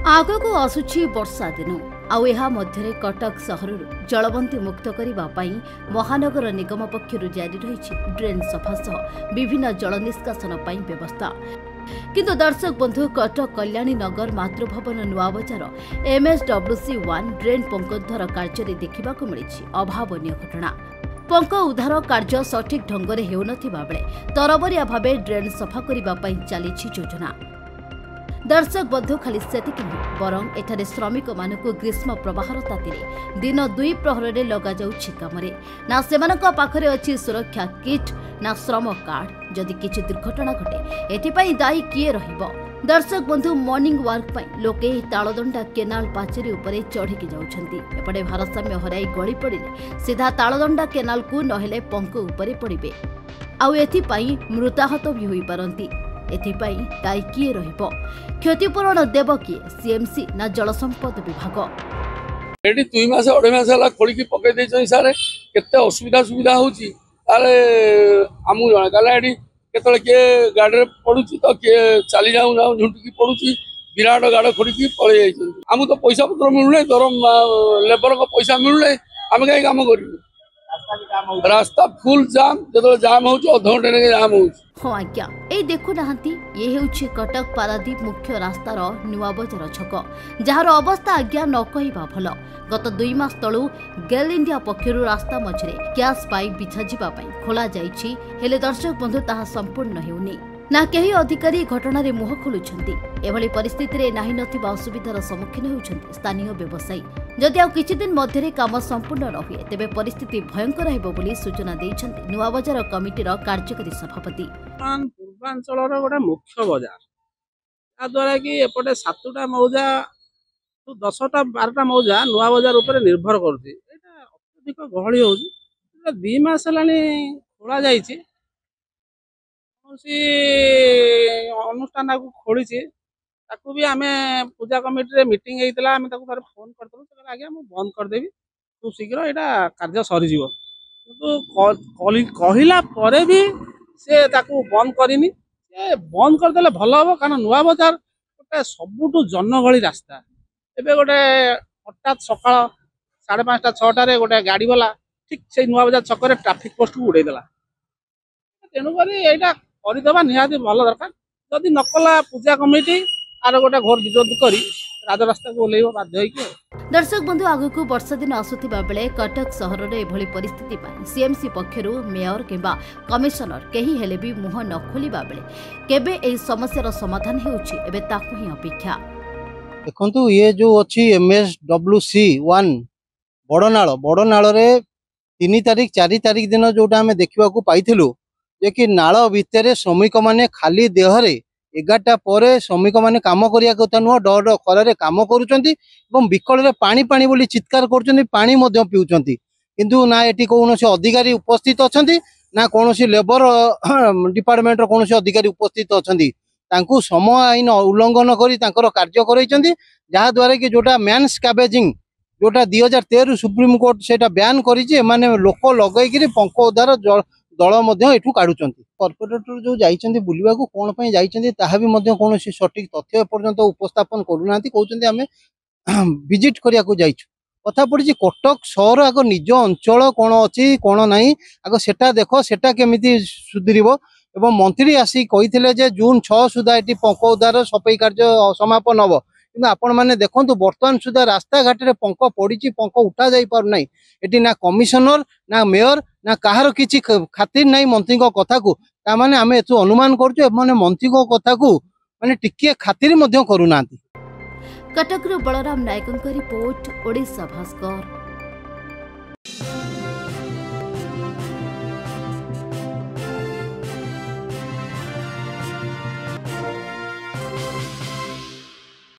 आगको आसुछि वर्षा दिन आउ एहा मध्यरे कटक सहर जलबंदी मुक्त करने महानगर निगम पक्षर जारी रही ड्रेन सफा सह विभिन्न जल निष्कासन व्यवस्था। किंतु दर्शक बंधु कटक कल्याणी नगर मातृभवन नुआबजार MSWC1 ड्रेन पंकोद्धार कार्य देखा मिली अभावन घटना। पंक उद्धार कार्य सठिक ढंग से होउनथिबा बेले तरबरिया भाव ड्रेन सफा करने चली योजना। दर्शक बंधु खाली सेतिक नुह बरं एठारे श्रमिक मानक ग्रीष्म प्रवाहर तातीरे दिन 2 प्रहर लगा जाउछि कामरे ना सेमानक पाखरे अछि सुरक्षा किट ना श्रम कार्ड। जदि किछि दुर्घटना घटे एथिपाई दायी किए रहिबो। दर्शक बंधु मॉर्निंग वॉक पई लोके तालदंडा केनाल पाचेरी उपरे चढ़िकी जाउछंती। एपटे भारसाम्य हराई गଳି पड़िले सीधा तालदंडा केनाल को नहेले पंक उपरे पड़िबे आउ एथिपाई मृताहत भी होई पारंती। एथिपाई दायी किए रहिबो? क्षतिपूरण देव किए सीएमसी ना जल संपद विभाग? एडी 2 मास 2.5 मास हला खोलिकी पकई देछन सारे केते असुविधा सुविधा होउची ताले आमु जणा काला एडी केतले के गाडी रे पडुची तो के चाली जाऊ जाऊ झुंटकी पडुची विराट गाड खोलिकी पळे जाइछन। आमु तो पैसा पत्र मिलुले दरम लेबर को पैसा मिलुले आमे काई काम करिबु? रास्ता फुल जाम जदो जाम होउची अध घंटे रे जाम होउची। हाँ आज्ञा ये देखु नाहंती ये हेउछि कटक पारादीप मुख्य रास्तार नुआबजार छक जार अवस्था आज्ञा न कहिबा भल। गत 2 मास तळु गेल इंडिया पक्षरु रास्ता मझरे गैस पाइप बिछा जिबा पई खोला जाइछि हेले दर्शक बंधु ताहा संपूर्ण हेउनी ना केही अधिकारी घटनारे मुह खोलुछंती। एभली परिस्थिति रे नाही नथिबा असुविधार सम्मुखीन हेउछंती स्थानीय व्यवसायी। जदि आ किछि दिन मध्यरे काम संपूर्ण न हुए तेबे परिस्थिति भयंकर हेबो बोली सूचना दैछंती नुआबजार कमिटीर कार्यकारी सभापति। पूर्वांचल गोटे मुख्य बजार आ द्वारा कि एपटे 7टा मौजा 10टा 12टा मौजा नुआ बजार उपर निर्भर करछि। एटा अत्यधिक गहଳି होउछि। 2 मास लानी खोला जाइछि अनुष्ठान को खोली ताकू भी आमे पूजा कमिटी रे मीटिंग हेइतला आमे ताकू बारे फोन करतलो से आगे हम बंद कर देबी खूब शीघ्र एटा कार्य सरी जीवो किंतु कहिला परे भी से ताकू बंद करिनी। से बंद कर देले भलो हो कारण नुआ बाजार गोटे सबुठु जनगहଳି रास्ता। एबे गोटे हठात सकाळ 5:30 6टा रे गोटे गाड़ी वाला ठीक से नुआ बाजार छक रे ट्रैफिक पोस्ट को उड़ै देला। तेनु करी एटा करदबा निहाती भल दरकार। जदि नकला पूजा कमिटी आर गोटे घोर विरोध करी राजरास्ता को ओलेइबो बाध्य होइके। दर्शक बंधु आगु वर्षा दिन आसुथिबा बेले कटक सहर रे एभली परिस्थिति पई सीएमसी पक्षरु मेयर किंबा कमिशनर केही हेले भी मुह न खोलिबा बेले केबे एही समस्यार समाधान हेउछि एबे ताकू ही अपेक्षा। देखंतु ये जो अछि MSWC1 बड़नाल रे 3 तारिख 4 तारिख दिन जोटा हमें देखा पाइलु जे कि नाल भितर श्रमिक माने खाली देहरे 11टा पर श्रमिक माने काम करिया कथा नुह डर खरारे काम करुचंती एवं विकल रे पानी पानी बोली चित्कार करुचंती पानी मध्य पिउचंती किंतु ना एटी कोनोसी अधिकारी उपस्थित अछंती ना कोनोसी लेबर डिपार्टमेंट रो कोनोसी अधिकारी उपस्थित अछंती। तांकू समय आईन उल्लंघन करी तांकर कार्य करैचंती जहा द्वारा कि जोटा मैन स्कैवेजिंग जोटा 2013 सुप्रीम कोर्ट सेटा बैन करिछि माने लोक लगै कि पंख उद्धार दल एठू काढ़ुचंती। कॉर्पोरेटर जो जाइचंती बुलिबा को कोन पई जाइचंती ताहा भी मध्य कोनोसी सटीक तथ्य पर्यंत उपस्थापन करूनांती कहउचंती हमें विजिट करिया को जाइछु। कथा पड़ी कटक सहर आग निज अंचल कोन अछि कोन नाही आग सेटा देखो सेटा केमिति सुधरिबो एवं मंत्री आसी कहिथिले जे जून 6 सुधा एटी पंख उद्धार सफाई कार्य समापन हबो किंतु आपण माने देखंतु वर्तमान सुधा रास्ता घाट रे पंख पड़ीची पंख उठा जाई पार नाही। एटी ना कमिशनर ना मेयर ना काहार किछि खातिर नाही मंत्री को कथा को ता माने हमें एतु अनुमान करछु माने मंत्री को कथा को माने टिके खातिर मध्य करूनांती। कटक बलराम नायक रिपोर्ट ओडिशा भास्कर।